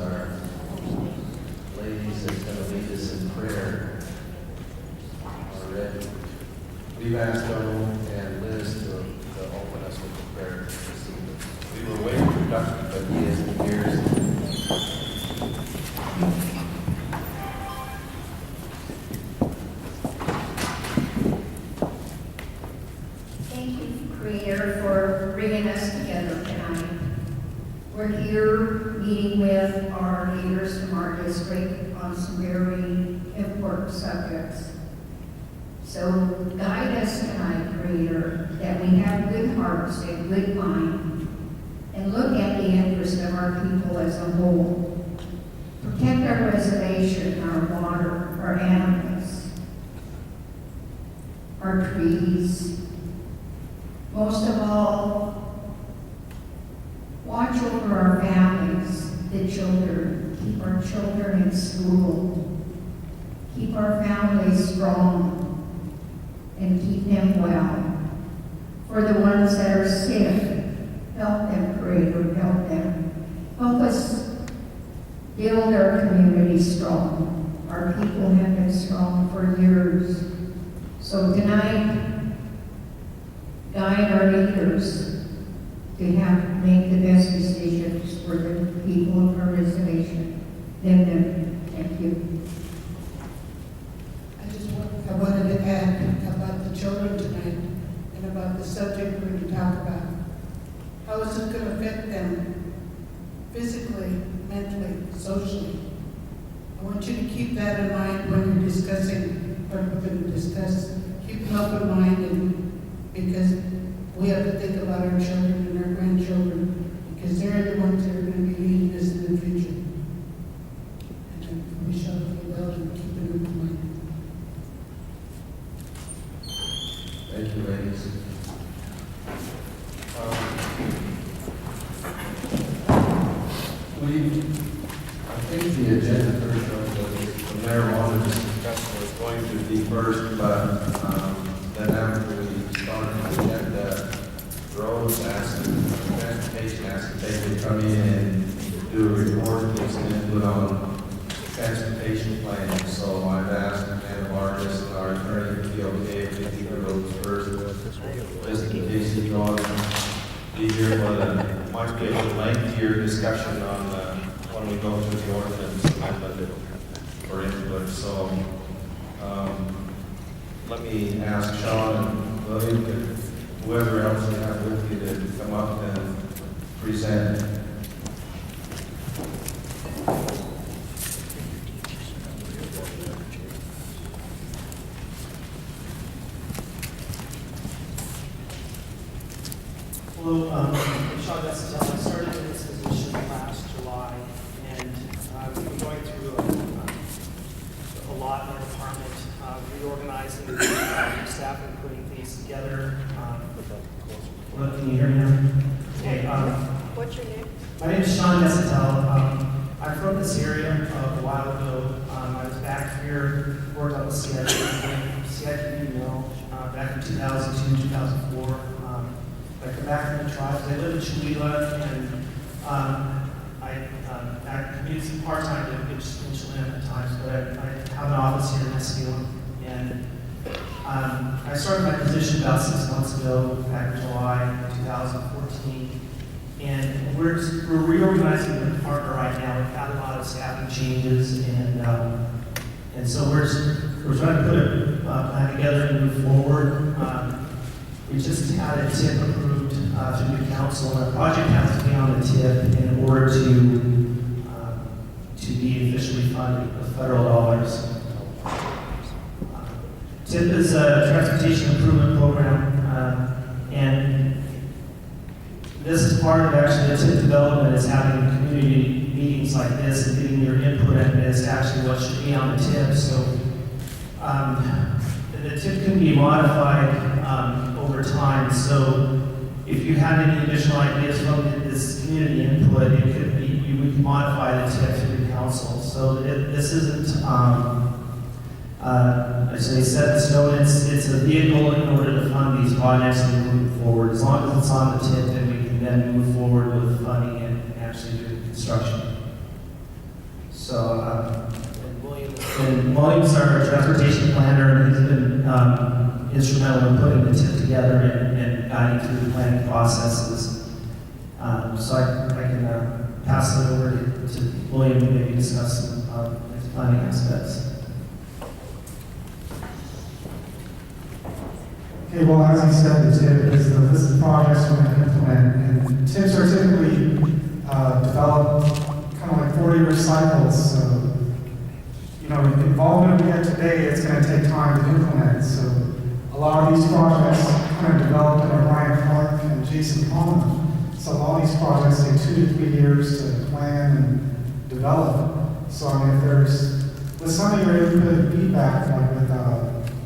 our ladies that's going to lead us in prayer are ready. We've asked Joe and Liz to open us with a prayer this evening. We were waiting for Dusty, but he isn't here. Thank you, Creator, for bringing us together tonight. We're here meeting with our leaders from our district on some very important subjects. So guide us tonight, Creator, that we have good hearts and good mind, and look at the interest of our people as a whole. Protect our reservation, our water, our animals, our trees. Most of all, watch over our families, the children. Keep our children in school. Keep our families strong and keep them well. For the ones that are sick, help them, Creator, help them. Help us build our community strong. Our people have been strong for years. So tonight, guide our leaders to make the best decisions for the people of our reservation. Them. Thank you. I wanted to add about the children tonight and about the subject we're going to talk about. How is it going to affect them physically, mentally, socially? I want you to keep that in mind when you're discussing what we're going to discuss. Keep an open mind, and because we have to think about our children and our grandchildren, because they're the ones that are going to be leading us in the future. And we shall be well and keep an open mind. Thank you, ladies. I think the agenda version of the marijuana discussion was going to be first, but then after we started the agenda, Rose asked, Transportation asked if they could come in and do a report, give some input on transportation plans. So I've asked Amanda Vargas and our attorney to be okay if we do those first, just in case you want to be here, but might be a little lengthier discussion on when we go through the ordinance amendment for input. So let me ask Sean and William and whoever else you have with you to come up and present. Hello, I'm Sean Dessentell. I started in this position last July, and we've been going through a lot in our department, reorganizing the staff and putting things together. Can you hear me now? Okay. What's your name? My name is Sean Dessentell. I'm from this area a while ago. I was back here, worked on the CITV mill back in 2002, 2004. I come back from the tribes. I live in Cholula, and I commute part-time to Cholula at times, but I have an office here in Escalon. And I started my position about 6 months ago, back in July 2014. And we're reorganizing the department right now. We've had a lot of staffing changes, and so we're trying to put a plan together and move forward. We just had a TIP approved through the council, and the project has to be on the TIP in order to be officially funded with federal dollars. TIP is a transportation improvement program, and this is part of actually the TIP development is having community meetings like this and getting your input in this, actually what should be on the TIP. So the TIP can be modified over time. So if you have any additional ideas from this community input, it could be, we can modify the TIP through the council. So this isn't, as they said, it's a vehicle in order to fund these projects and move forward. As long as it's on the TIP, then we can then move forward with funding and actually doing construction. So, and William's our transportation planner, and he's been instrumental in putting the TIP together and guiding through the planning processes. So I can pass it over to William and maybe discuss some planning aspects. Okay, well, as you said, the TIP is the list of projects we're going to implement, and TIPs are typically developed kind of like 4-year cycles. So, you know, the involvement we get today, it's going to take time to implement. So, a lot of these projects kind of developed in Brian Clark and Jason Palmer. So, a lot of these projects take 2 to 3 years to plan and develop. So, I mean, if there's, with some of your input and feedback, like with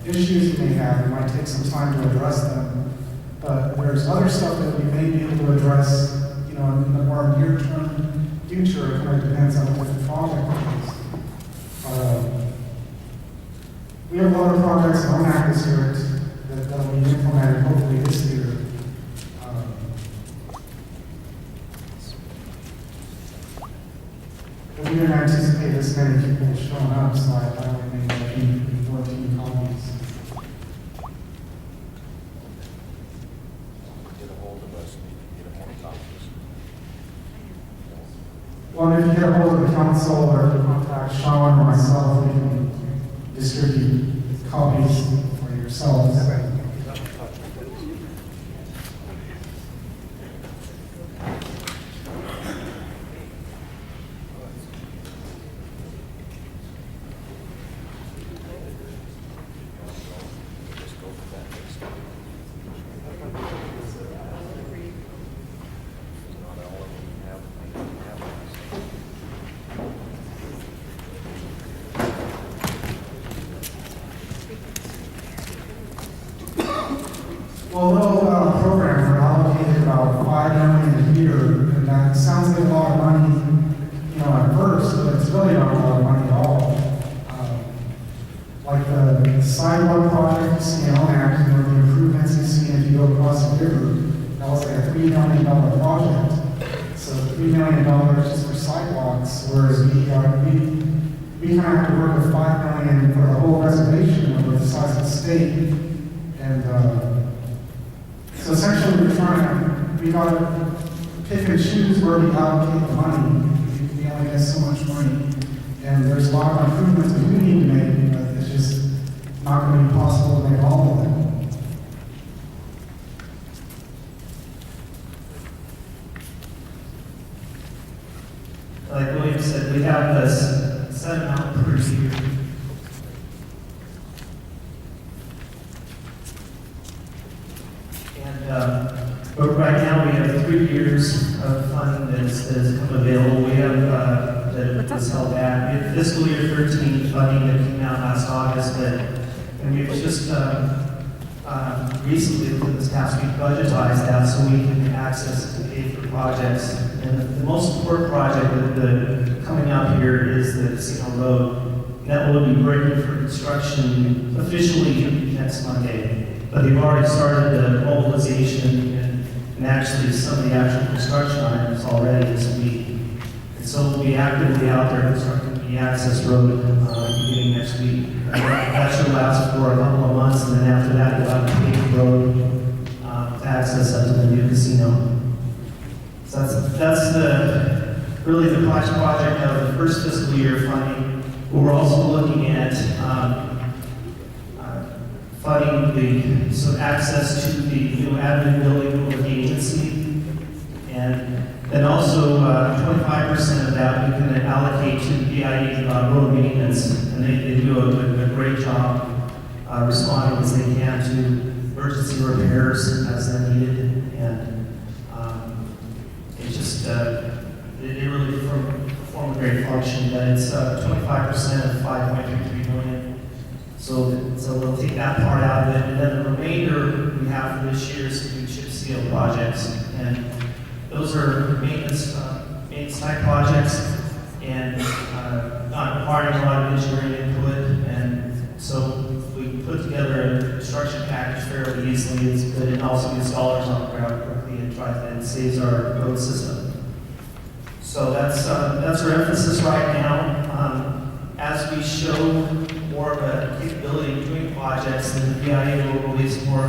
issues you may have, it might take some time to address them. But there's other stuff that we may be able to address, you know, in the more near-term future. It kind of depends on what the project is. We have a lot of projects in Omak district that will be implemented hopefully this year. But we didn't anticipate this many people showing up, so I only made like 14 copies. Well, if you get a hold of the council or contact Sean or myself, we can distribute copies for yourselves. Well, the program, we're allocated about $5 million a year, and that sounds like a lot of money, you know, at first, but it's really not a lot of money at all. Like the sidewalk project you see in Omak, you know, the improvements you see if you go across the river, that was like a $3 million project. So $3 million just for sidewalks, whereas we kind of have to work with $5 million for the whole reservation over the size of the state. And so essentially we gotta pick and choose where we allocate the money. We only get so much money. And there's a lot of improvements that we need to make, but it's just not gonna be possible to make all of them. Like William said, we have this set amount per year. But right now we have 3 years of funding that has come available. We have that was held back. We have fiscal year 13 funding that came out last August, and we've just recently, within this past week, budgetized that so we can access to pay for projects. And the most important project that coming up here is the Casino Road. And that will be ready for construction officially next Monday. But they've already started the mobilization and actually some of the actual construction items already this week. And so we'll be actively out there constructing the access road beginning next week. That should last for a couple of months, and then after that you'll have a paved road to access up to the new casino. So that's really the project of the first fiscal year funding. But we're also looking at funding some access to the new admin building with the agency, and then also 25% of that we can allocate to the BIE road maintenance, and they do a great job responding as they can to emergency repairs as they're needed, and it just they really perform a great function. But it's 25% of 5.23 million. So we'll take that part out of it, and then the remainder we have for this year is new chip seal projects, and those are maintenance type projects, and not requiring a lot of engineering input, and so we put together a construction package fairly easily. It's good, and also gets dollars on the ground quickly and saves our road system. So that's our emphasis right now. As we show more of a capability of doing projects, then the BIA will release more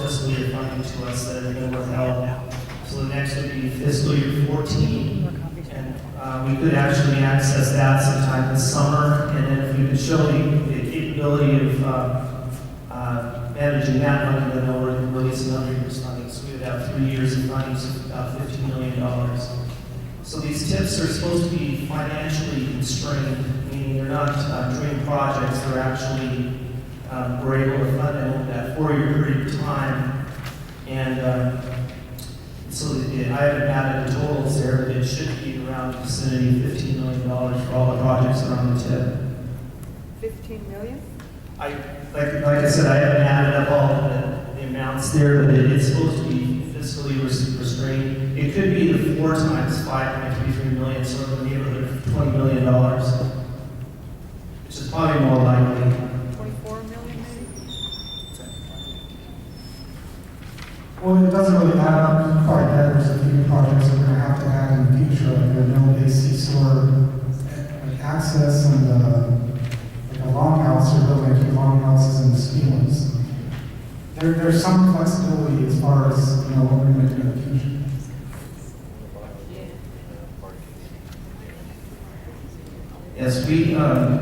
fiscal year funding to us that are going to help. So the next would be fiscal year 14, and we could actually access that sometime this summer. And then if we could show the capability of managing that money, then they'll release another year's funding. So we would have 3 years of funding, so about $15 million. So these TIPs are supposed to be financially constrained, meaning they're not dream projects. They're actually, we're able to fund them over that 4-year period of time. And so I haven't added the totals there, but it should be around the vicinity of $15 million for all the projects that are on the TIP. 15 million? Like I said, I haven't added up all of the amounts there, but it's supposed to be fiscally restrained. It could be the 4 times 5.33 million, sort of in the neighborhood of $20 million, which is probably more likely. 24 million maybe? Well, it doesn't really add up quite yet. There's a few projects we're gonna have to add in the future, like a no AC store, like access and, like a longhouse, or building a few longhouses in the Steelers. There's some flexibility as far as, you know, what we're gonna do in the future. Yes, we, go ahead.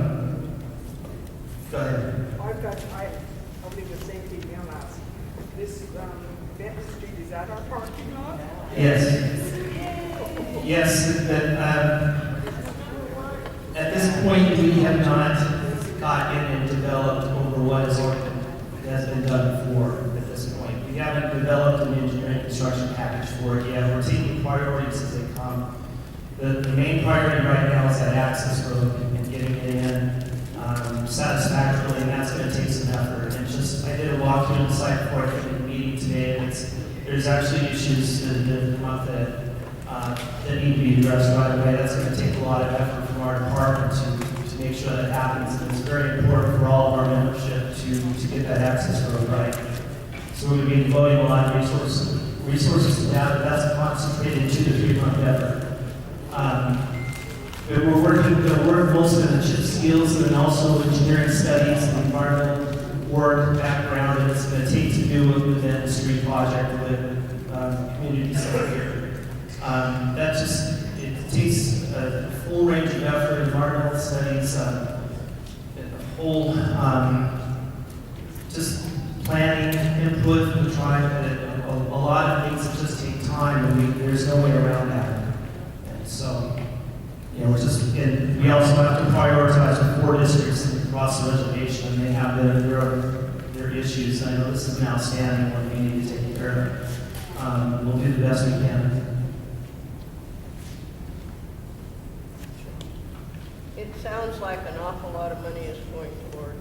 I'll leave the same thing now last. This, Benton Street, is that our parking lot? Yes. Yes, at this point, we have not got in and developed over what has been done before at this point. We haven't developed an engineering construction package for it yet. We're taking priorities as they come. The main priority right now is that access road and getting it in satisfactorily, and that's going to take some effort. And I did a walkthrough on the site before I came to the meeting today, and there's actually issues that come up that need to be addressed right away. That's going to take a lot of effort from our department to make sure that happens. And it's very important for all of our membership to get that access road right. So we're going to be devoting a lot of resources to that, but that's a concentrated 2 to 3 month effort. We're going to work mostly on the chip skills and also engineering studies and environmental work background that it's going to take to do with the Benton Street project with community center here. It takes a full range of effort, environmental studies, a whole just planning input. We try a lot of things that just take time, and there's no way around that. And so, you know, we also have to prioritize the 4 districts across the reservation, and they have their issues. I know this is an outstanding one we need to take care of. We'll do the best we can. It sounds like an awful lot of money is going toward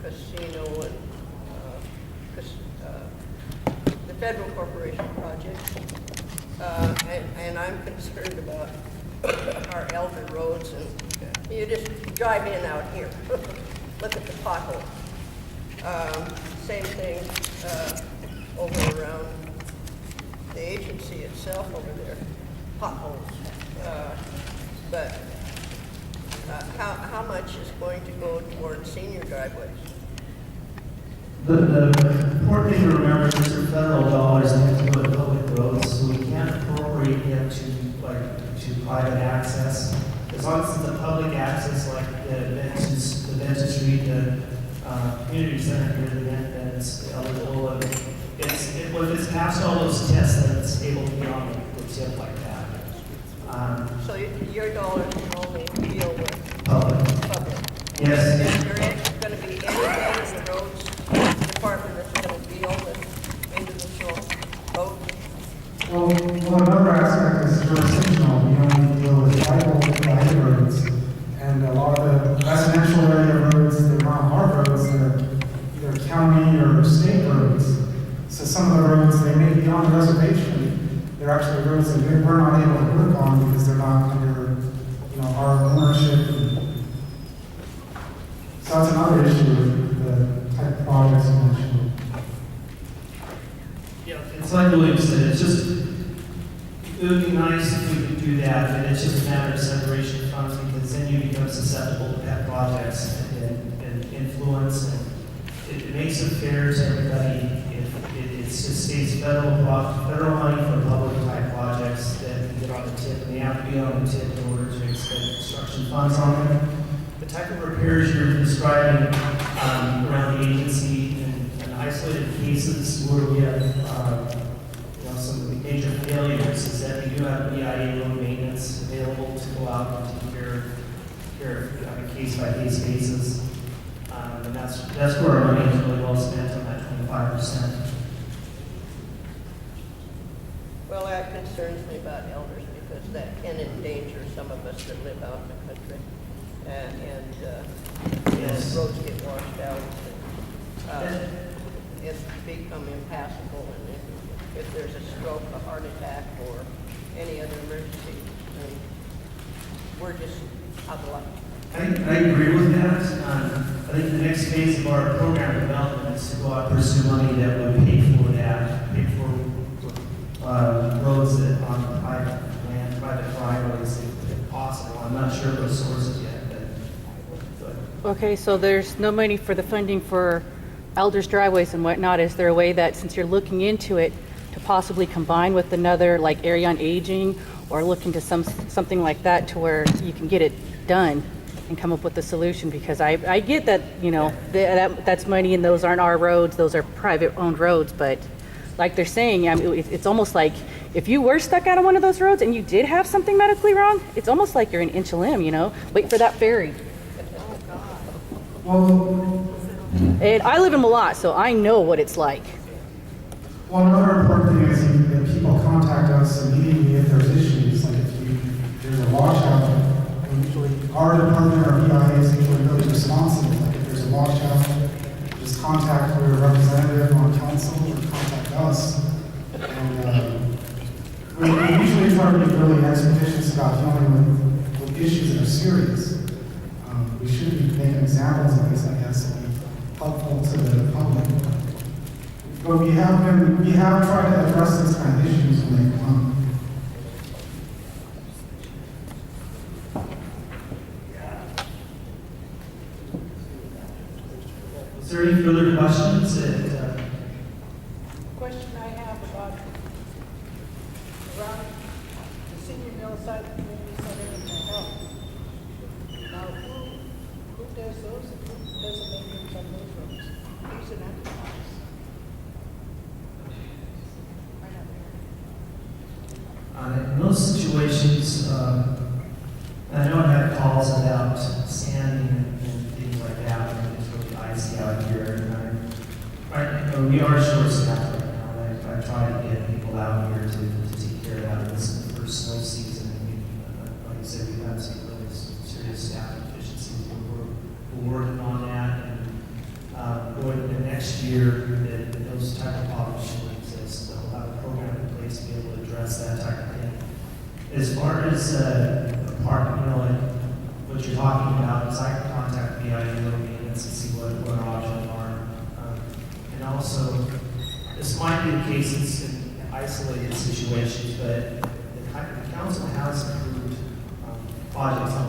casino and the federal corporation project. And I'm concerned about our elder roads, and you just drive in out here, look at the potholes. Same thing over around the agency itself over there, potholes. But how much is going to go towards senior driveways? The important thing to remember is these are federal dollars that have to go to public roads, so we can't appropriate them to private access. As long as it's a public access, like the Benton Street, the community center here, then it's eligible. If it's passed all those tests, then it's able to be on the tip like that. So your dollars can only deal with Public. public. Yes. Is there going to be anything in the roads department that's going to deal with individual roads? Well, another aspect is jurisdictional. We only deal with private roads, and a lot of the residential area roads, they're not our roads, they're either county or state roads. So some of the roads, they may be on the reservation, they're actually roads that we're not able to work on because they're not under, our ownership. So that's another issue with the type of projects you mentioned. Yeah, it's like William said, it would be nice nice if we could do that, and it's just a matter of separation of funds, because then you become susceptible to pet projects and influence, and it makes it fair to everybody if it just states federal money for public type projects that can get on the tip, and they have to be on the tip in order to expend construction funds on them. The type of repairs you're describing around the agency and isolated cases where we have some major failures is that we do have BIA road maintenance available to go out and take care of on a case-by-case basis. And that's where our money is really well spent on that 25%. Well, that concerns me about elders because that can endanger some of us that live out in the country. Yes. Roads get washed out. It's become impassable, and if there's a stroke, a heart attack, or any other emergency, then we're just out of luck. I agree with that. I think the next phase of our program development is to go out and pursue money that would pay for that, pay for roads that on private land, private driveways, if possible. I'm not sure of those sources yet, but Okay, so there's no money for the funding for elders' driveways and whatnot. Is there a way that, since you're looking into it, to possibly combine with another, like area on aging, or look into something like that to where you can get it done and come up with a solution? Because I get that, that's money and those aren't our roads, those are private-owned roads, but like they're saying, I mean, it's almost like if you were stuck out on one of those roads and you did have something medically wrong, it's almost like you're an inch of limb, wait for that ferry. Well, And I live in Malott, so I know what it's like. well, another important thing is that people contact us immediately if there's issues, like if there's a washout, our department or BIA is usually really responsive, like if there's a washout, just contact your representative on council or contact us. And we usually try to be really expeditious about dealing with issues that are serious. We shouldn't be making examples of this, I guess, to be helpful to the public. But we have tried to address these kind of issues when they come. is there any further questions? Question I have about around the senior mill side, community center, and the health. Now, who does those, and who does the maintenance on those roads? Who's an enterprise? Right out there. In those situations, I know I've had calls about sanding and things like that, and it's really icy out here. And we are short-staffed right now. I try to get people out here to take care of that. This is the first snow season, and like I said, we've had some really serious staff deficiencies. We're working on that, and going into next year, those type of problems shouldn't exist. So we'll have a program in place to be able to address that type of thing. As far as like what you're talking about, is I can contact BIA road maintenance and see what our options are. And also, this might be the case in isolated situations, but the council has approved projects on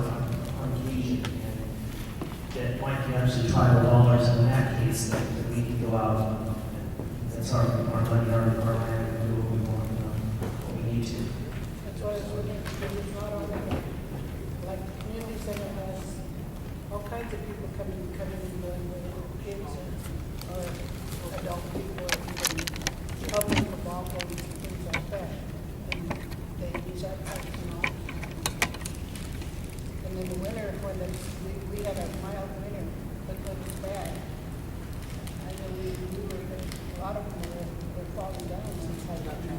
occasion, and that might be actually tribal dollars in that case that we can go out and that's our money, our land, and do what we want, what we need to. That's why I was looking, because it's not all that, like, the community center has all kinds of people coming and doing with kids or adult people, or even public football games and things like that. And they use our parks and all. And in the winter, when we had a mild winter, but when it's bad, I know a lot of them were falling down on the side of the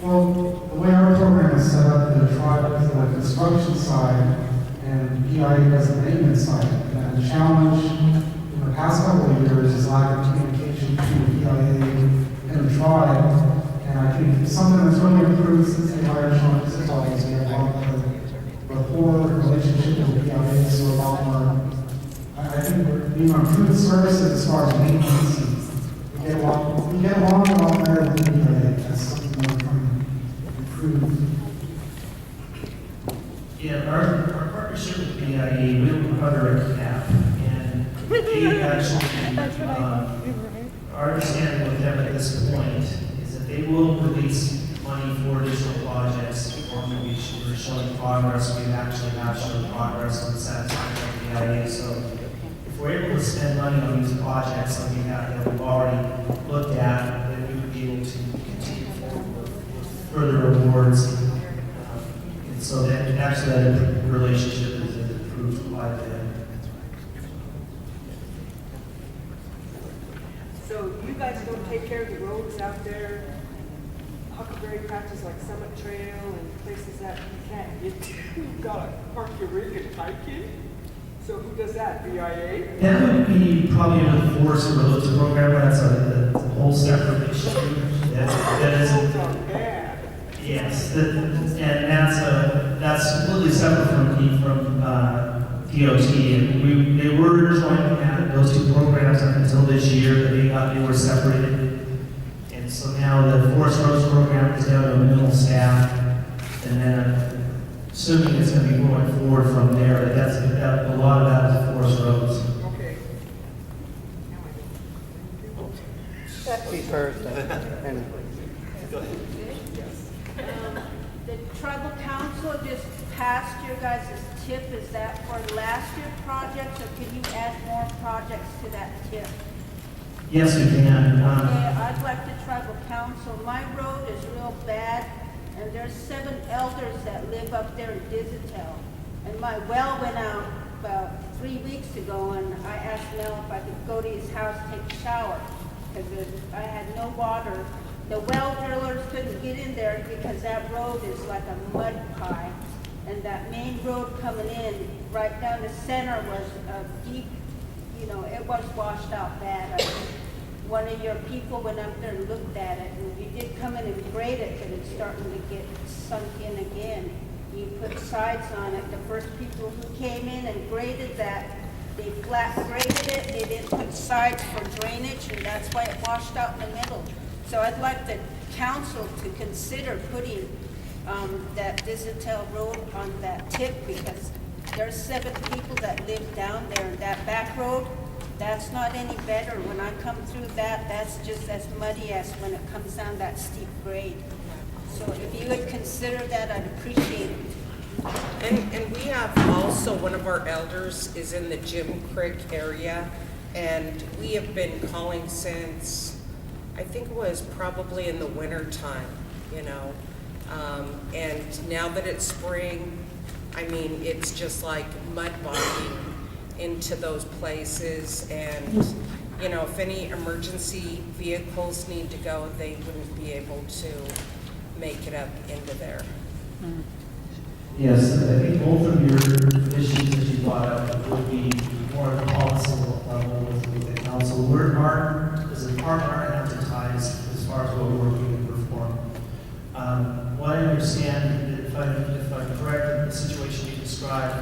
Well, the way our program is set up, the tribe is the construction side and BIA does the maintenance side. And the challenge in the past couple of years is lack of communication between BIA and the tribe. And I think something that's really improved since they hired Sean Isabel is we have a lot of rapport relationship with BIA, so a lot more. I think we've improved services as far as maintenance. We get along a lot better with BIA. a wheelbarrow cap, and they actually, our understanding with them at this point is that they will release money for additional projects. We're showing progress, we actually have shown progress on the satisfaction of the IA, so if we're able to spend money on these projects that we've already looked at, then we would be able to continue forward with further awards. And so that actually that relationship is improved quite a bit. So you guys don't take care of the roads out there, Huckleberry patches like Summit Trail and places that you can't get to? You've got to park your rig and hike in? So who does that, BIA? That would be probably a Forest Roads program. That's a whole separate issue. That is, Roads are bad. yes, and that's completely separate from DOT. And they were joining at those two programs up until this year. They were separated. And so now the Forest Roads program is down to minimal staff, and then assuming it's going to be going forward from there, a lot of that is Forest Roads. Okay. The tribal council just passed your guys' tip. Is that for last year's projects, or can you add more projects to that tip? Yes, we can. Okay, I'd like the tribal council. My road is real bad, and there's 7 elders that live up there in Dizitel. And my well went out about 3 weeks ago, and I asked Mel if I could go to his house, take a shower, because I had no water. The well drillers couldn't get in there because that road is like a mud pie. And that main road coming in, right down the center was a deep, it was washed out bad. One of your people went up there and looked at it, and you did come in and grade it, but it's starting to get sunk in again. You put sides on it. The first people who came in and graded that, they flat graded it. They didn't put sides for drainage, and that's why it washed out in the middle. So I'd like the council to consider putting that Dizitel Road on that tip, because there's 7 people that live down there, and that back road, that's not any better. When I come through that, that's just as muddy as when it comes down that steep grade. So if you would consider that, I'd appreciate it. And we have also, one of our elders is in the Jim Creek area, and we have been calling since, I think it was probably in the winter time, and now that it's spring, I mean, it's just like mud bogging into those places, and if any emergency vehicles need to go, they wouldn't be able to make it up into there. Yes, I think both of your issues that you brought up would be more at the policy level with the council. As a department, aren't advertised as far as what we're looking to perform. What I understand, if I'm correct in the situation you described,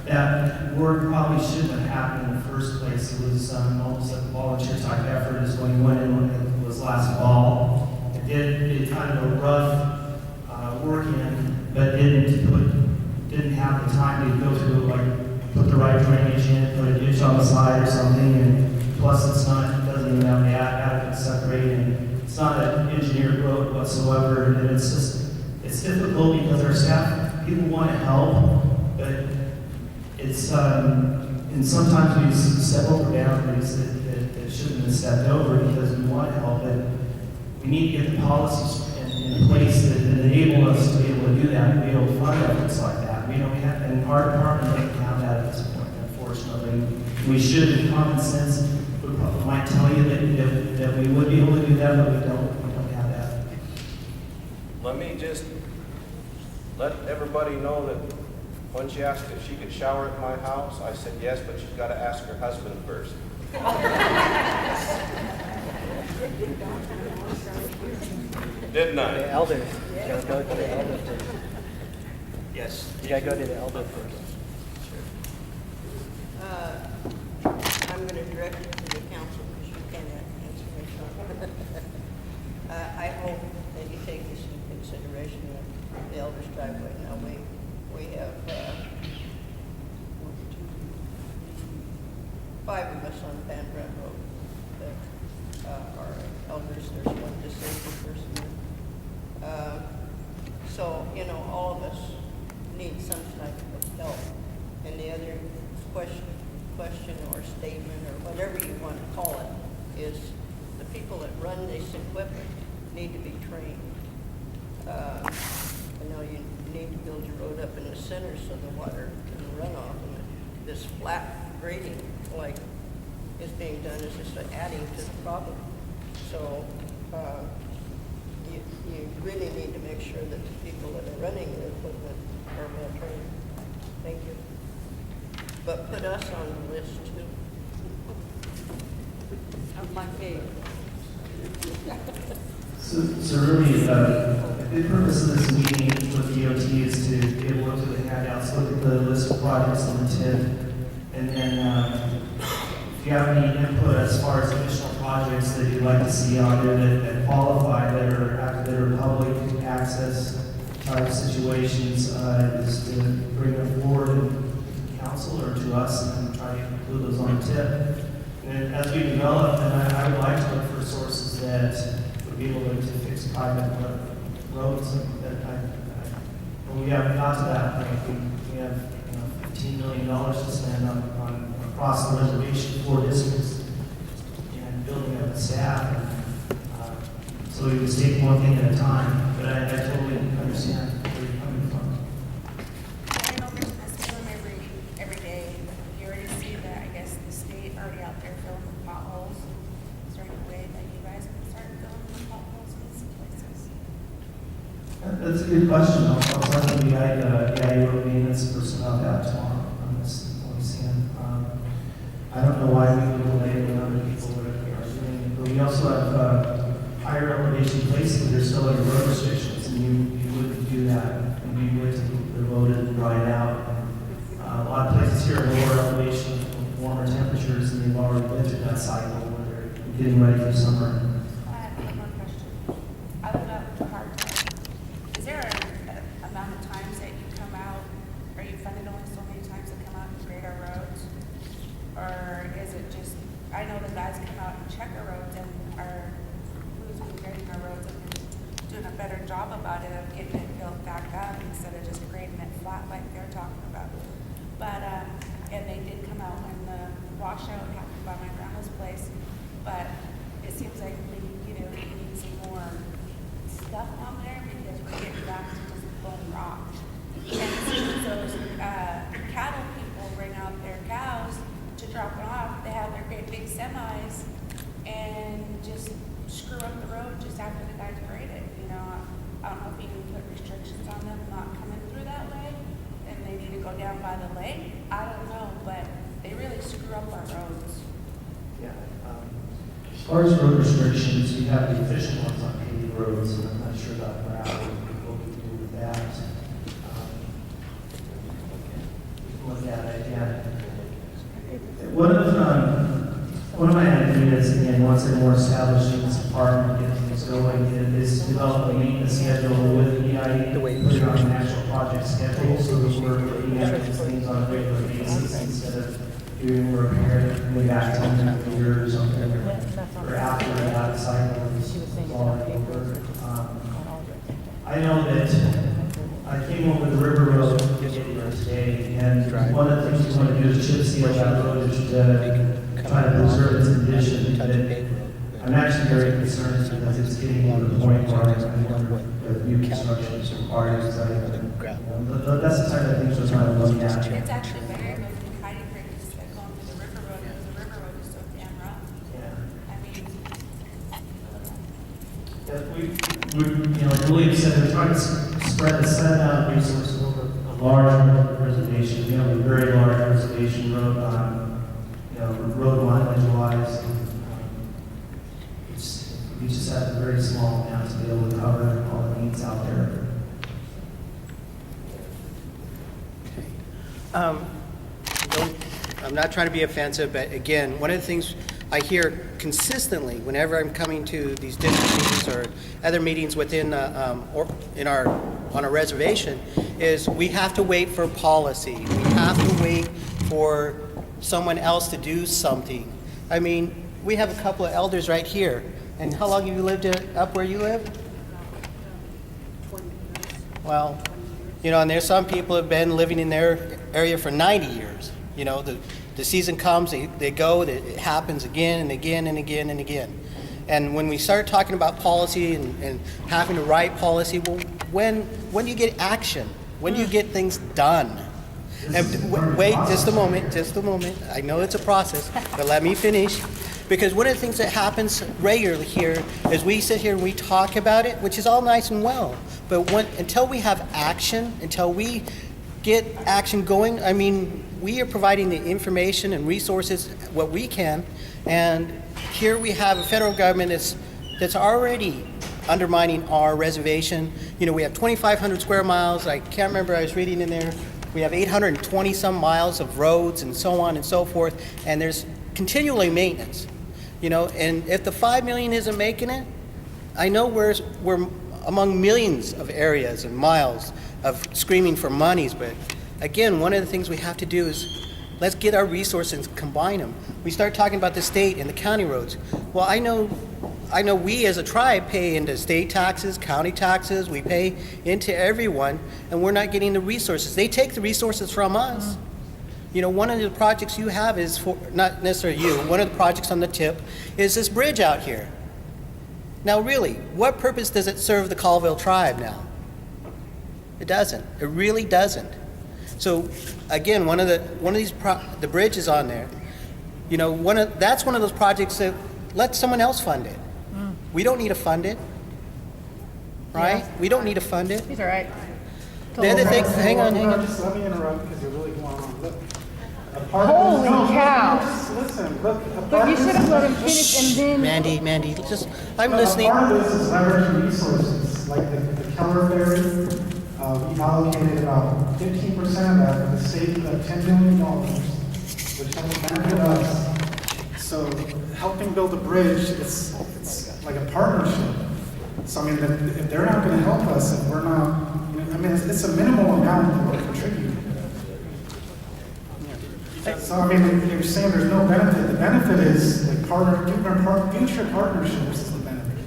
that work probably shouldn't have happened in the first place. It was almost like a volunteer type effort is when you went in when it was last fall. It did kind of a rough work in, but didn't have the time to go through, like, put the right drainage in, put a ditch on the side or something, and plus it doesn't even have the adequate separating. It's not an engineered road whatsoever, and it's difficult because our staff, people want to help, but it's, and sometimes we step over boundaries that shouldn't have been stepped over because we want to help, but we need to get the policies in place that enable us to be able to do that and be able to fund efforts like that. We don't have, and our department doesn't have that at this point, unfortunately. We should, in common sense, we probably might tell you that we would be able to do that, but we don't have that. Let me just let everybody know that when she asked if she could shower at my house, I said yes, but she's got to ask her husband first. Didn't I? The elder. You gotta go to the elder first. Yes. You gotta go to the elder first. I'm going to direct it to the council because you can't answer me. I hope that you take this into consideration of the Elder's driveway. Now we have 1, 2, 5 of us on Van Brent Road that are elders. There's one disabled person. So, you know, all of us need some type of help. And the other question or statement or whatever you want to call it is the people that run this equipment need to be trained. I know you need to build your road up in the center so the water can run off, and this flat grading like is being done is just adding to the problem. So you really need to make sure that the people that are running the equipment are well trained. Thank you. But put us on the list too. Of my page. So really, the purpose of this meeting with DOT is to be able to look at the handouts, look at the list of projects on the TIP, and then if you have any input as far as additional projects that you'd like to see on there that qualify, that are public access type situations, is to bring them forward to council or to us and try to include those on the TIP. And as we develop, then I would like to look for sources that would be able to fix private roads. When we have got to that point, we have $15 million to spend on across the reservation for districts and building up the staff. So we would take one thing at a time, but I totally understand where you're coming from. I know there's this film every day. You already see that, I guess, the state already out there filling the potholes. Is there any way that you guys can start filling the potholes in some places? That's a good question. I'll talk to the road maintenance person about that tomorrow on this stand. I don't know why we would delay when other people are doing it, but we also have higher elevation places where there's still like road restrictions, and you wouldn't do that. And we wait till the road and dry it out. A lot of places here are lower elevation, warmer temperatures, and they've already been through that cycle where they're getting ready for summer. I have one more question. Other than the hard time, is there an amount of times that you come out, or you funded only so many times to come out and grade our roads? Or is it just, I know the guys come out and check our roads and who's been grading our roads and doing a better job about it of getting it built back up instead of just grading it flat like they're talking about. But, and they did come out when the washout happened by my grandma's place, but it seems like we need some more stuff on there because we're getting back to just bone rock. And since those cattle people bring out their cows to drop it off, they have their great big semis and just screw up the road just after the guys grade it. I don't know if you can put restrictions on them not coming through that way and they need to go down by the lake. I don't know, but they really screw up our roads. Yeah. As far as road restrictions, we have the official ones on paved roads, and I'm not sure about gravel, what we can do with that. We can look at it, yeah. One of my ideas, again, once they're more established in this department, get things going, is develop a maintenance schedule with the EIA, put it on an actual project schedule, so that we're looking at these things on a regular basis instead of doing repair way back 10 times a year or something, or after that cycle is already over. I know that I came over the river road today, and one of the things we want to do is chip seal that road to try to preserve its condition. I'm actually very concerned because it's getting to the point where I wonder if new construction is required. That's the type of things we're trying to look at. It's actually better than the hiding bridges that go into the river road because the river road is so damn rough. Yeah. I mean, Yeah, William said we're trying to spread the set amount of resources over a large reservation. A very large reservation road road mileage wise. We just have a very small amount to be able to cover all the needs out there. I'm not trying to be offensive, but again, one of the things I hear consistently whenever I'm coming to these district meetings or other meetings within or on a reservation is we have to wait for policy. We have to wait for someone else to do something. I mean, we have a couple of elders right here. And how long have you lived up where you live? 20 years. Well, you know, and there's some people who have been living in their area for 90 years. You know, the season comes, they go, it happens again and again and again and again. And when we start talking about policy and having to write policy, well, when do you get action? When do you get things done? And wait, just a moment. I know it's a process, but let me finish. Because one of the things that happens regularly here is we sit here and we talk about it, which is all nice and well. But until we have action, until we get action going, I mean, we are providing the information and resources what we can. And here we have a federal government that's already undermining our reservation. You know, we have 2,500 square miles. I can't remember, I was reading in there. We have 820 some miles of roads and so on and so forth. And there's continually maintenance. You know, and if the 5 million isn't making it, I know we're among millions of areas and miles of screaming for monies, but again, one of the things we have to do is let's get our resources and combine them. We start talking about the state and the county roads. Well, I know we as a tribe pay into state taxes, county taxes, we pay into everyone, and we're not getting the resources. They take the resources from us. You know, one of the projects you have is for, not necessarily you, one of the projects on the tip is this bridge out here. Now really, what purpose does it serve the Colville tribe now? It doesn't. It really doesn't. So again, one of these the bridges on there, you know, that's one of those projects that let someone else fund it. We don't need to fund it, right? We don't need to fund it. He's all right. The other thing, hang on. Just let me interrupt because you're really going on. Look, Holy cow. Listen, look. But you should have let him finish and then. Mandy, I'm listening. Part of this is leveraging resources, like the Keller Ferry. We allocated about 15% of that for the state of $10 million, which has benefited us. So helping build a bridge, it's like a partnership. So I mean, if they're not going to help us, if we're not, I mean, it's a minimal amount that we're contributing. So I mean, you're saying there's no benefit. The benefit is like future partnerships is the benefit.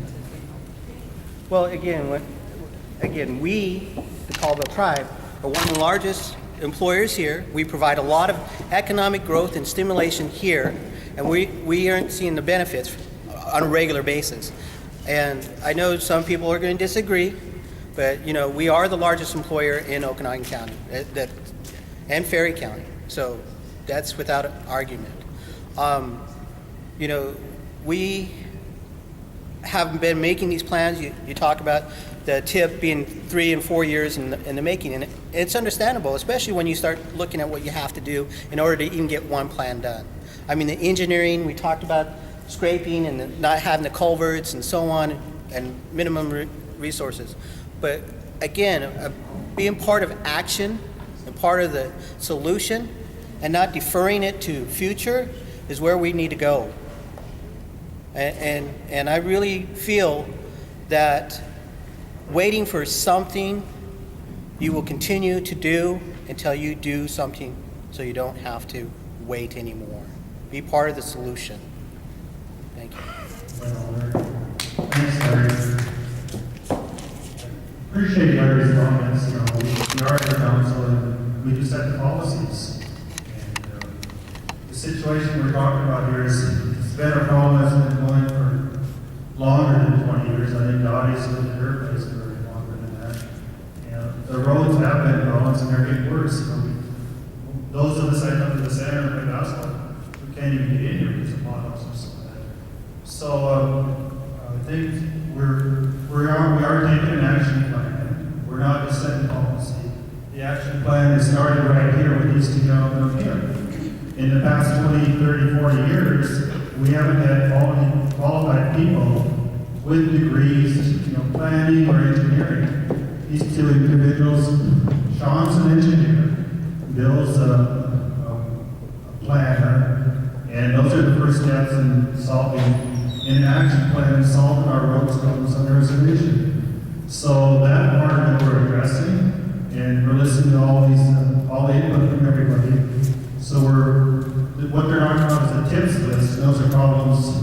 Well, again, we, the Colville tribe, are one of the largest employers here. We provide a lot of economic growth and stimulation here, and we aren't seeing the benefits on a regular basis. And I know some people are going to disagree, but you know, we are the largest employer in Okanagan County and Ferry County. So that's without argument. You know, we have been making these plans. You talk about the tip being 3 and 4 years in the making, and it's understandable, especially when you start looking at what you have to do in order to even get one plan done. I mean, the engineering, we talked about scraping and not having the culverts and so on, and minimum resources. But again, being part of action and part of the solution and not deferring it to future is where we need to go. And I really feel that waiting for something you will continue to do until you do something so you don't have to wait anymore. Be part of the solution. Thank you. Thanks, Larry. Appreciate Larry's comments. You know, we are the council and we do set the policies. And the situation we're talking about here is it's been a problem that's been going for longer than 20 years. I think Dottie's lived in her place for longer than that. And the roads have been roads and they're getting worse. You know, those of us that come to the center of Augusta, we can't even get in here because of potholes and stuff like that. So I think we are taking an action plan. We're not just setting policy. The action plan is starting right here with these two gentlemen up here. In the past 20, 30, 40 years, we haven't had qualified people with degrees, you know, planning or engineering. These two individuals, Sean's an engineer, Bill's a planner, and those are the first steps in solving, in an action plan, in solving our roads problems on the reservation. So that part of it we're addressing, and we're listening to all the input from everybody. So what they're talking about is a tips list. Those are problems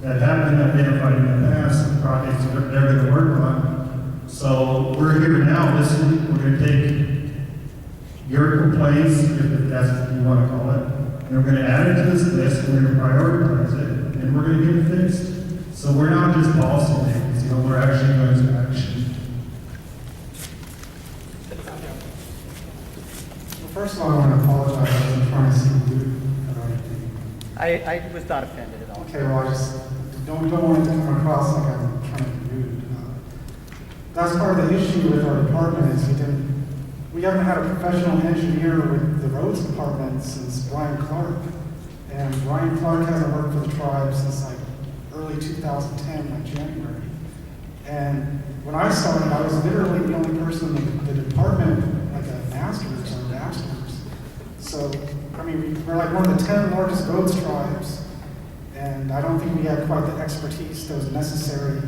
that have been identified in the past, the projects that they're going to work on. So we're here now, this week, we're going to take your complaints, if that's what you want to call it, and we're going to add it to this list, we're going to prioritize it, and we're going to get it fixed. So we're not just policymakers, we're actually going to action. Well, first of all, I want to apologize. I wasn't trying to seem rude or anything. I was not offended at all. Okay, well, I just don't want it to come across like I'm trying to be rude. That's part of the issue with our department is we haven't had a professional engineer with the roads department since Brian Clark. And Brian Clark hasn't worked for the tribe since like early 2010, like January. And when I started, I was literally the only person in the department, like a master's or bachelor's. So, I mean, we're like one of the 10 largest roads tribes. And I don't think we have quite the expertise that was necessary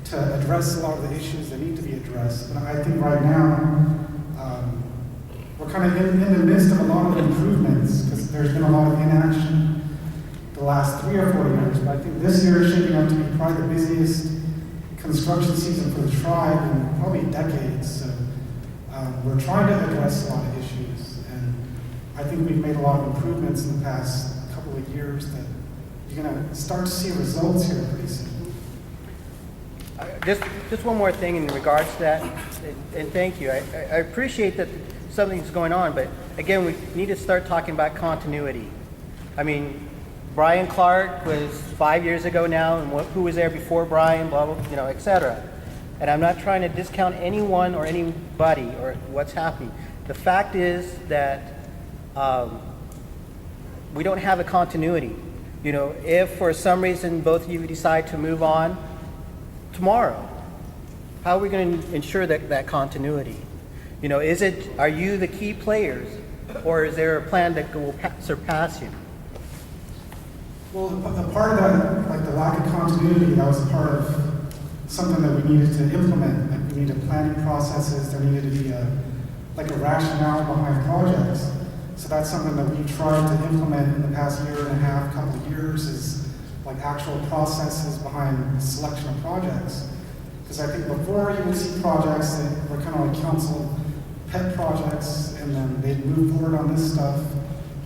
to address a lot of the issues that need to be addressed. But I think right now, we're kind of in the midst of a lot of improvements because there's been a lot of inaction the last 3 or 4 years. But I think this year is shaping up to be probably the busiest construction season for the tribe in probably decades. So we're trying to address a lot of issues. And I think we've made a lot of improvements in the past couple of years that you're going to start to see results here pretty soon. Just one more thing in regards to that, and thank you. I appreciate that something's going on, but again, we need to start talking about continuity. I mean, Brian Clark was 5 years ago now, and who was there before Brian, blah, blah, et cetera. And I'm not trying to discount anyone or anybody or what's happening. The fact is that we don't have a continuity. If for some reason both of you decide to move on tomorrow, how are we going to ensure that continuity? Are you the key players, or is there a plan that will surpass you? Well, a part of that, like the lack of continuity, that was part of something that we needed to implement. Like we needed planning processes, there needed to be a rationale behind projects. So that's something that we tried to implement in the past year and a half, couple of years, is like actual processes behind selection of projects. Because I think before you would see projects that were kind of like council pet projects, and then they'd move forward on this stuff,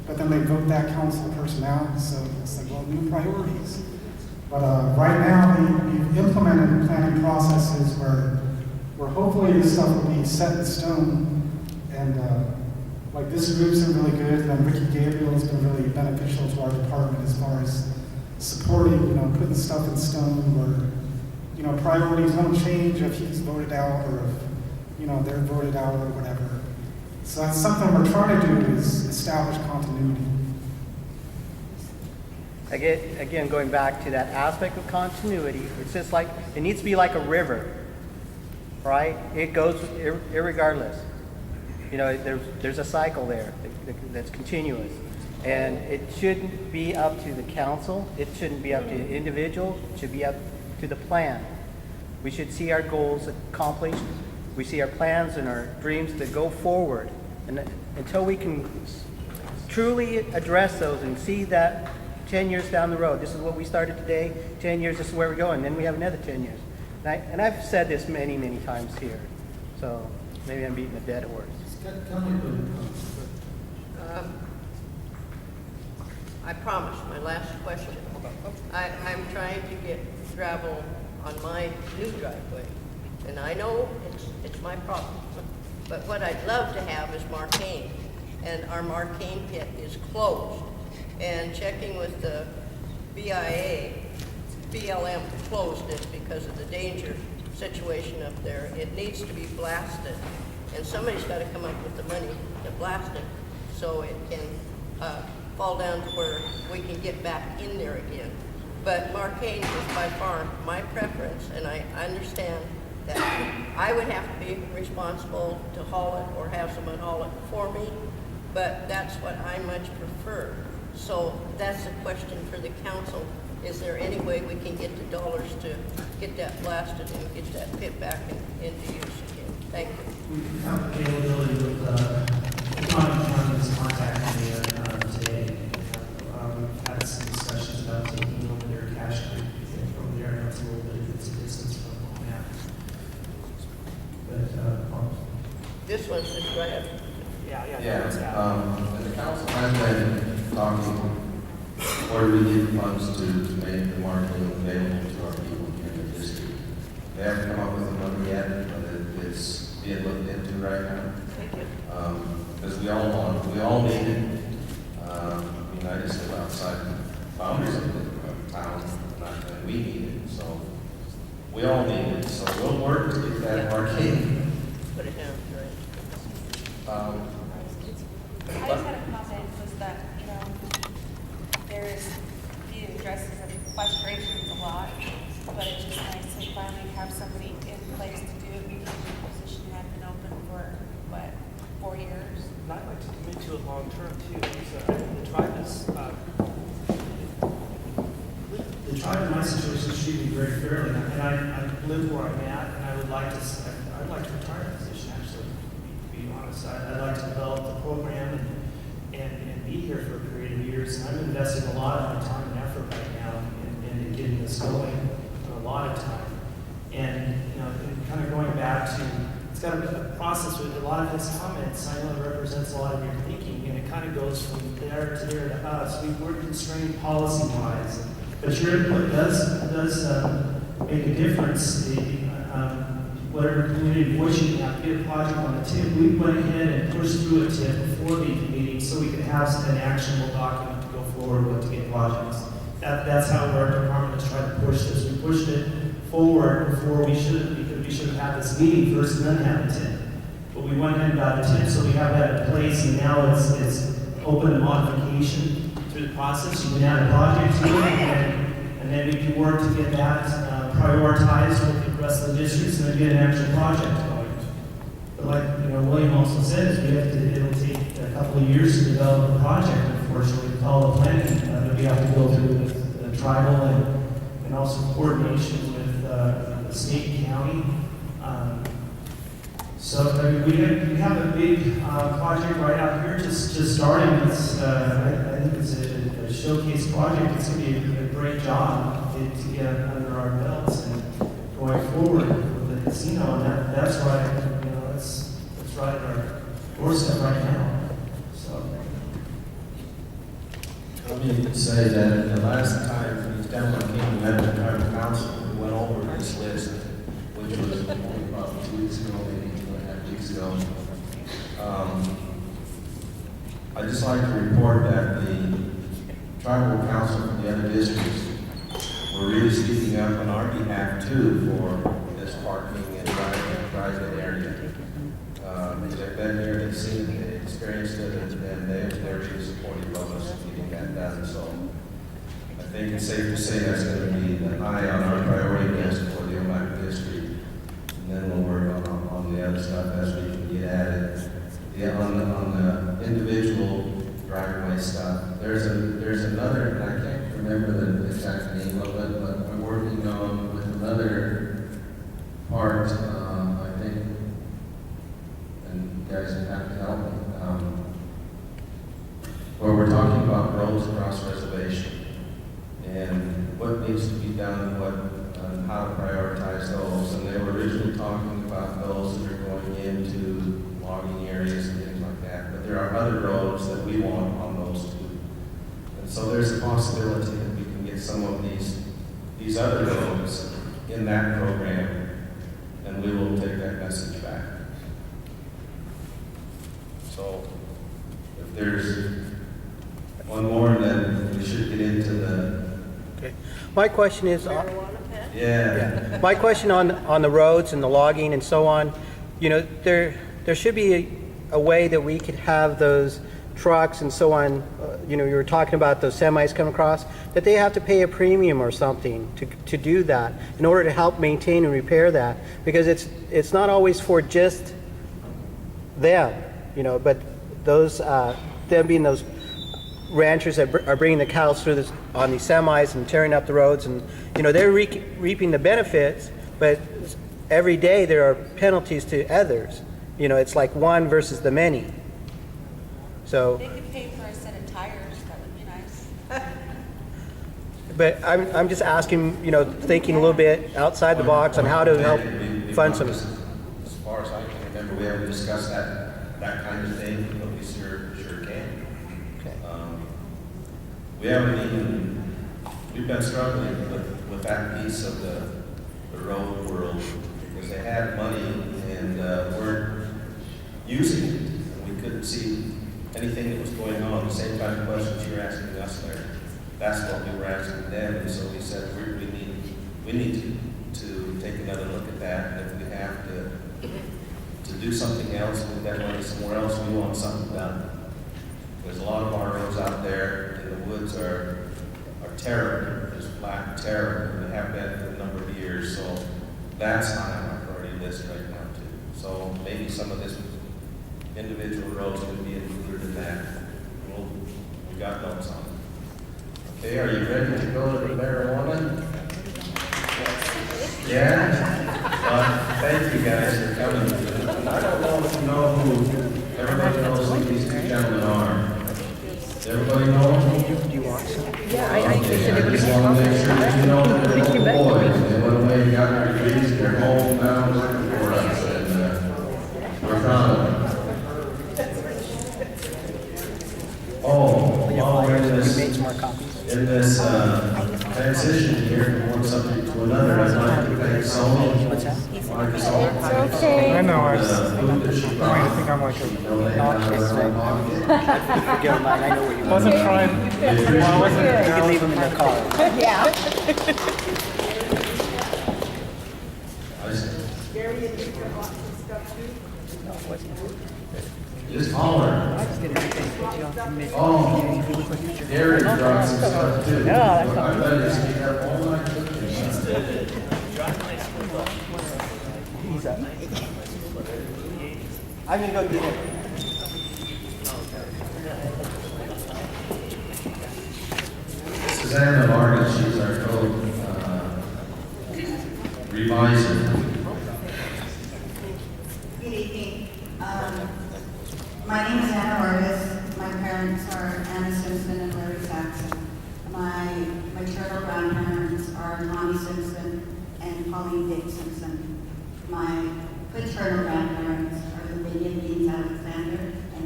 but then they vote that council person out, so it's like, well, new priorities. But right now, we've implemented planning processes where hopefully this stuff will be set in stone, and like this group's been really good, and then Ricky Gabriel has been really beneficial to our department as far as supporting, putting stuff in stone where, priorities won't change if he's voted out or if, they're voted out or whatever. So that's something we're trying to do is establish continuity. Again, going back to that aspect of continuity, it's just like, it needs to be like a river, right? It goes irregardless. There's a cycle there that's continuous. And it shouldn't be up to the council, it shouldn't be up to the individual, it should be up to the plan. We should see our goals accomplished, we see our plans and our dreams to go forward. And until we can truly address those and see that 10 years down the road, this is what we started today, 10 years, this is where we're going, then we have another 10 years. And I've said this many, many times here, so maybe I'm beating a dead horse. I promise, my last question. I'm trying to get gravel on my new driveway, and I know it's my problem. But what I'd love to have is Marcane, and our Marcane pit is closed. And checking with the BIA, BLM closed it because of the danger situation up there. It needs to be blasted, and somebody's got to come up with the money to blast it so it can fall down to where we can get back in there again. But Marcane is by far my preference, and I understand that I would have to be responsible to haul it or have someone haul it for me, but that's what I much prefer. So that's a question for the council. Is there any way we can get the dollars to get that blasted and get that pit back into use again? Thank you. We have availability with the county department's contacting me today. This one's just draft. And the council has been talking, where do we get funds to make the marketing available to our people here in the district? They haven't come up with a number yet, but it's being looked into right now. Thank you. Because we all need it. I mean, I just live outside the boundaries of the town, and we need it, so we all need it. So we'll work to get that marketing. Put it down, right? I just had a comment was that, there's, he addresses the frustrations a lot, but it's just nice to finally have somebody in place to do it because the position had been open for, 4 years? And I'd like to commit to it long term too. The tribe is, the tribe in my situation is treating me very fairly, and I live where I'm at, and I would like to, I'd like to retire in the position, actually, to be honest. I'd like to develop the program and be here for a period of years, and I'm investing a lot of my time and effort right now in getting this going, a lot of time. And, and kind of going back to, it's got a process with a lot of his comments. I know it represents a lot of your thinking, and it kind of goes from there to there to us. We're constrained policy-wise, but your input does make a difference. Whatever community voice you have, get a project on the tip. We went ahead and pushed through a tip before the meeting so we could have an actionable document to go forward with to get projects. That's how our department has tried to push this. We pushed it forward before we should, because we should have had this meeting first and then have a tip. But we went ahead and got a tip, so we have that in place, and now it's open to modification through the process. You can add a project to it, and then we can work to get that prioritized with the rest of the districts and then get an actual project going. But like William also says, it'll take a couple of years to develop a project, unfortunately, with all the planning that we have to go through with the tribal and also coordination with the state and county. So I mean, we have a big project right out here just starting. It's I think it's a showcase project. It's going to be a great job to get under our belts and going forward with the casino, and that's right. That's right at our doorstep right now. So. Let me say that the last time these gentlemen came to Metro Tribal Council, we went over this list, which was only about 2 weeks ago, maybe 2.5 weeks ago. I'd just like to report that the tribal council from the other districts were really speaking up on our behalf too for this parking and private area. They've been here, they've seen it, they've experienced it, and they're really supportive of us getting that done. So I think it's safe to say that's going to be high on our priority list for the Omak district. And then we'll work on the other stuff as we can get at it. On the individual driveway stuff, there's another, and I can't remember the exact name of it, but I'm working on with another part, I think, and you guys have to help me, where we're talking about roads across reservation and what needs to be done, and how to prioritize those. And they were originally talking about those that are going into logging areas and things like that, but there are other roads that we want on those too. And so there's a possibility that we can get some of these other roads in that program, and we will take that message back. So if there's one more, then we should get into the... Okay. My question is, Marijuana, Pat? Yeah. my question on the roads and the logging and so on, there should be a way that we could have those trucks and so on, you were talking about those semis come across, that they have to pay a premium or something to do that in order to help maintain and repair that, because it's not always for just them, but those, them being those ranchers that are bringing the cows through this on these semis and tearing up the roads, and they're reaping the benefits, but every day there are penalties to others. It's like one versus the many. So. They could pay for a set of tires, that would be nice. But I'm just asking, thinking a little bit outside the box on how to help fund some. As far as I can remember, we haven't discussed that kind of thing, but we sure can. Okay. We haven't even, we've been struggling with that piece of the road world, because they had money and weren't using it, and we couldn't see anything that was going on. The same kind of questions you're asking us there. That's what we were asking them, and so we said we need to take another look at that, and if we have to do something else, move that money somewhere else, we want something done. There's a lot of our roads out there in the woods are terrible, just flat terrible, and they have been for a number of years, so that's high on our priority list right now too. So maybe some of this individual roads could be included in that. We got notes on it. Okay, are you ready to go to the marijuana? Yeah? Thank you guys for coming. I don't know if you know who, everybody knows who these two gentlemen are. Does everybody know them? Do you want some? Yeah, I think they Okay, said I everybody just has want to make coffee. sure you know that they're little boys. They went away and got their degrees, they're home now working for us, and we're proud of them. Oh, while we're in this transition here from one subject to another, I'd like to thank Sony. I know, I was Food that she trying to brought. think I'm like a You know, they have their own pocket. Forget mine, I know where you are. wasn't trying, well, I wasn't. You can leave them in the car. I said, Gary, you think you're hot and stuff too? just holler. Oh, Gary brought some stuff too. I bet it's get up all night cooking. I'm gonna go get it. This is Anna Vargas, she's our code revisor. Good evening. My name is Anna Vargas. My parents are Anna Simpson and Larry Saxon. My maternal grandparents are Tommy Simpson and Pauline Dick Simpson. My paternal grandparents are the William Deans Alexander and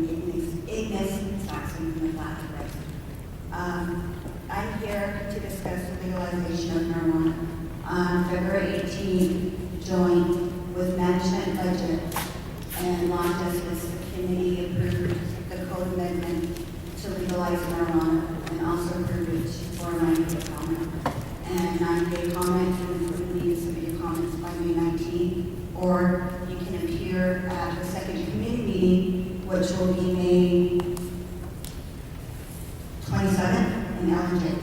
Ignace Saxon from the Flatbread. I'm here to discuss the legalization of marijuana. On February 18th, joined with management budget and law justice committee approved the code amendment to legalize marijuana and also approved it for a 90-day comment. And 90-day comment will need to submit your comments by May 19th, or you can appear at the second committee meeting, which will be May 27th in Ellington.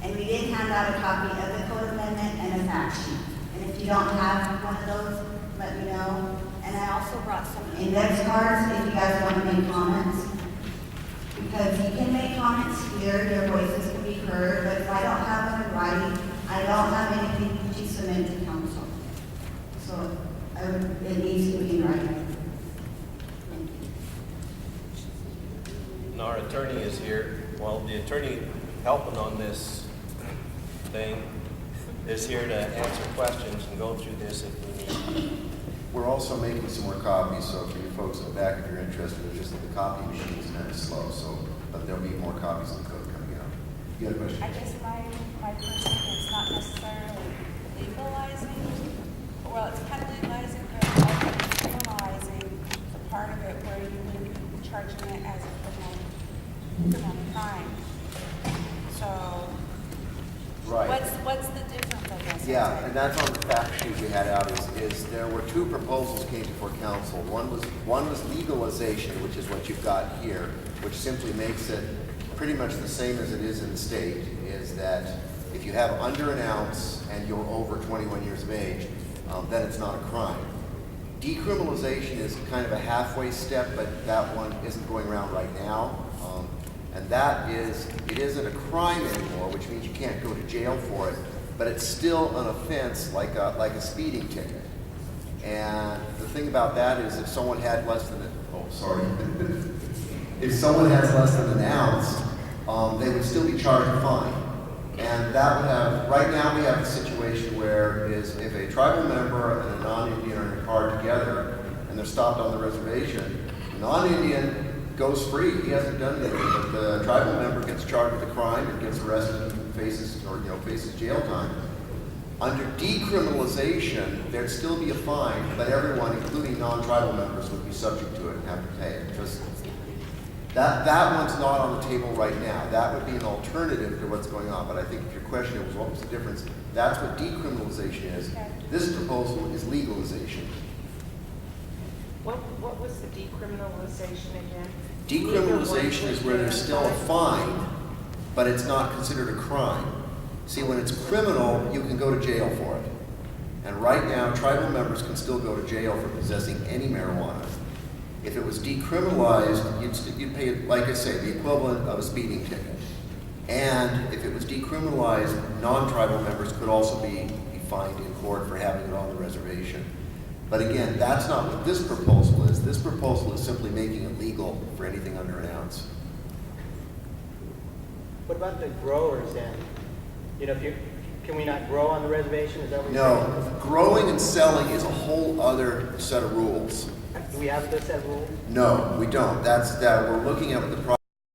And we did hand out a copy of the code amendment and a fact sheet. And if you don't have one of those, let me know. And I also brought some index cards if you guys want to make comments. Because you can make comments here, your voices can be heard, but if I don't have them in writing, I don't have anything to submit to council. So it needs to be in writing. Thank you. And our attorney is here. Well, the attorney helping on this thing is here to answer questions and go through this if we need. We're also making some more copies, so for you folks in the back, if you're interested, it's just that the copy machine is kind of slow, so, but there'll be more copies of the code coming out. You got a question? I guess my person is not necessarily legalizing, well, it's kind of legalizing, but also criminalizing the part of it where you would be charging it as a criminal crime. So, Right. what's the difference, I guess? Yeah, and that's on the fact sheet we had out, is there were two proposals came before council. One was legalization, which is what you've got here, which simply makes it pretty much the same as it is in the state, is that if you have under an ounce and you're over 21 years of age, then it's not a crime. Decriminalization is kind of a halfway step, but that one isn't going around right now. And that is, it isn't a crime anymore, which means you can't go to jail for it, but it's still an offense like a speeding ticket. And the thing about that is if someone had less than, if someone has less than an ounce, they would still be charged a fine. And that would have, right now we have a situation where is if a tribal member and a non-Indian are in a car together and they're stopped on the reservation, the non-Indian goes free. He hasn't done anything, but the tribal member gets charged with a crime and gets arrested and faces jail time. Under decriminalization, there'd still be a fine, but everyone, including non-tribal members, would be subject to it and have to pay it. Just that one's not on the table right now. That would be an alternative to what's going on. But I think if your question was what was the difference, that's what decriminalization is. This proposal is legalization. What was the decriminalization again? Decriminalization is where there's still a fine, but it's not considered a crime. See, when it's criminal, you can go to jail for it. And right now, tribal members can still go to jail for possessing any marijuana. If it was decriminalized, you'd pay, like I say, the equivalent of a speeding ticket. And if it was decriminalized, non-tribal members could also be fined in court for having it on the reservation. But again, that's not what this proposal is. This proposal is simply making it legal for anything under an ounce. What about the growers then? You know, can we not grow on the reservation? Is that what you're No, saying? growing and selling is a whole other set of rules. Do we have this set of rules? No, we don't. We're looking at what the